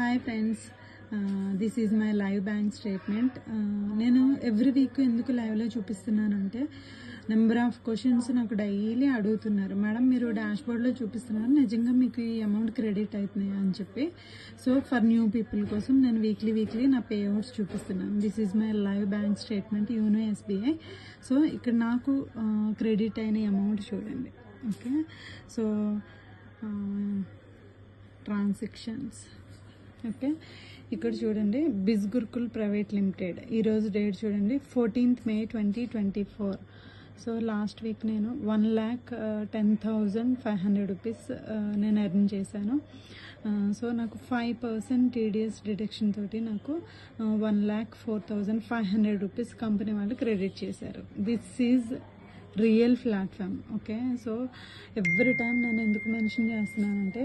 Hi friends, this is my live bank statement. నేను every week ఎందుకు లైవ్లో చూపిస్తున్నానంటే number of questions నాకు daily అడుగుతున్నారు, మేడం మీరు డాష్ బోర్డ్లో చూపిస్తున్నారు, నిజంగా మీకు ఈ అమౌంట్ క్రెడిట్ అవుతున్నాయా అని చెప్పి. సో ఫర్ న్యూ పీపుల్ కోసం నేను వీక్లీ నా పే అవుట్స్ చూపిస్తున్నాను. This is my live bank statement, you know SBI. So ఇక్కడ నాకు క్రెడిట్ అయిన అమౌంట్ చూడండి. Okay, so transactions. ఓకే, ఇక్కడ చూడండి, బిజ్ గురుకుల్ ప్రైవేట్ లిమిటెడ్ ఈరోజు డేట్ చూడండి 14th May 2024. So last week నేను 1,10,500 రూపీస్ నేను ఎర్న్ చేశాను. సో నాకు 5% టీడీఎస్ డిడక్షన్ తోటి నాకు 1,04,500 రూపీస్ కంపెనీ వాళ్ళు క్రెడిట్ చేశారు. This is real platform. Okay, so every time నేను ఎందుకు మెన్షన్ చేస్తున్నానంటే